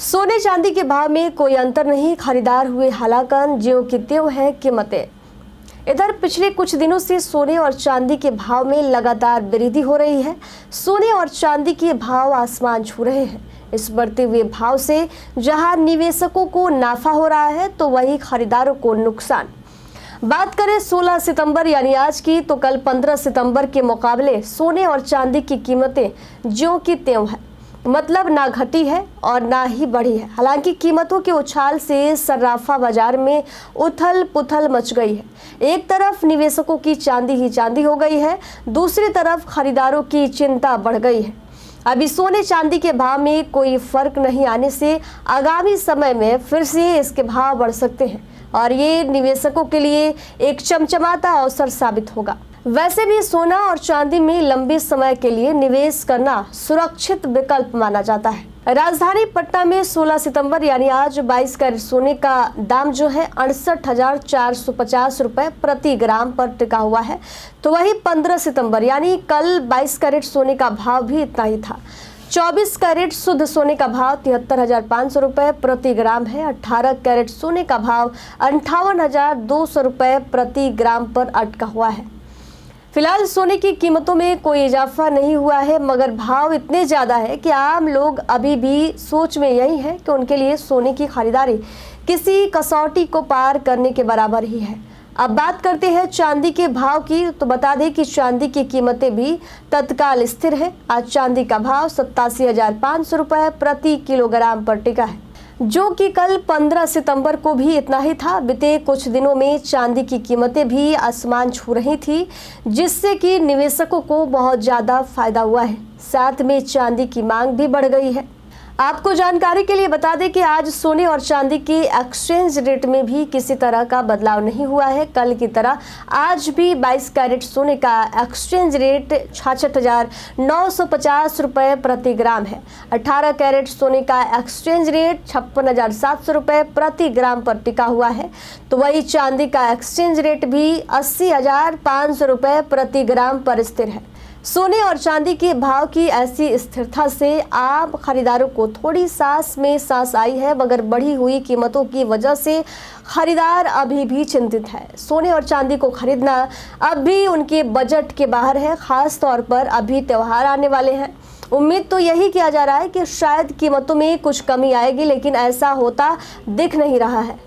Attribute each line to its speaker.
Speaker 1: सोने चांदी के भाव में कोई अंतर नहीं, खरीदार हुए हलाकन, ज्यों की त्यों है कीमतें। इधर पिछले कुछ दिनों से सोने और चांदी के भाव में लगातार वृद्धि हो रही है। सोने और चांदी के भाव आसमान छू रहे हैं। इस बढ़ते हुए भाव से जहां निवेशकों को नाफा हो रहा है तो वहीं खरीदारों को नुकसान। बात करें 16 सितंबर यानी आज की, तो कल 15 सितंबर के मुकाबले सोने और चांदी की कीमतें ज्यों की त्यों है, मतलब ना घटी है और ना ही बढ़ी है। हालांकि कीमतों के उछाल से सर्राफा बाजार में उथल पुथल मच गई है। एक तरफ निवेशकों की चांदी ही चांदी हो गई है, दूसरी तरफ खरीदारों की चिंता बढ़ गई है। अभी सोने चांदी के भाव में कोई फर्क नहीं आने से आगामी समय में फिर से इसके भाव बढ़ सकते हैं और ये निवेशकों के लिए एक चमचमाता अवसर साबित होगा। वैसे भी सोना और चांदी में लंबे समय के लिए निवेश करना सुरक्षित विकल्प माना जाता है। राजधानी पटना में 16 सितंबर यानी आज 22 कैरेट सोने का दाम जो है 68,450 रुपए प्रति ग्राम पर टिका हुआ है। तो वही 15 सितंबर यानी कल 22 कैरेट सोने का भाव भी इतना ही था। 24 कैरेट शुद्ध सोने का भाव 73,500 रुपए प्रति ग्राम है। 18 कैरेट सोने का भाव 58,200 रुपए प्रति ग्राम पर अटका हुआ है। फिलहाल सोने की कीमतों में कोई इजाफा नहीं हुआ है, मगर भाव इतने ज़्यादा है कि आम लोग अभी भी सोच में यही है कि उनके लिए सोने की खरीदारी किसी कसौटी को पार करने के बराबर ही है। अब बात करते हैं चांदी के भाव की, तो बता दें कि चांदी की कीमतें भी तत्काल स्थिर है। आज चांदी का भाव 87,500 रुपये प्रति किलोग्राम पर टिका है, जो कि कल 15 सितंबर को भी इतना ही था। बीते कुछ दिनों में चांदी की कीमतें भी आसमान छू रही थी, जिससे कि निवेशकों को बहुत ज़्यादा फायदा हुआ है। साथ में चांदी की मांग भी बढ़ गई है। आपको जानकारी के लिए बता दें कि आज सोने और चांदी के एक्सचेंज रेट में भी किसी तरह का बदलाव नहीं हुआ है। कल की तरह आज भी 22 कैरेट सोने का एक्सचेंज रेट 66,950 रुपये प्रति ग्राम है। 18 कैरेट सोने का एक्सचेंज रेट 56,700 रुपये प्रति ग्राम पर टिका हुआ है। तो वही चांदी का एक्सचेंज रेट भी 80,500 रुपये प्रति ग्राम पर स्थिर है। सोने और चांदी के भाव की ऐसी स्थिरता से आम खरीदारों को थोड़ी सांस में सांस आई है, मगर बढ़ी हुई कीमतों की वजह से खरीदार अभी भी चिंतित है। सोने और चांदी को खरीदना अब भी उनके बजट के बाहर है, खास तौर पर अभी त्योहार आने वाले हैं। उम्मीद तो यही किया जा रहा है कि शायद कीमतों में कुछ कमी आएगी, लेकिन ऐसा होता दिख नहीं रहा है।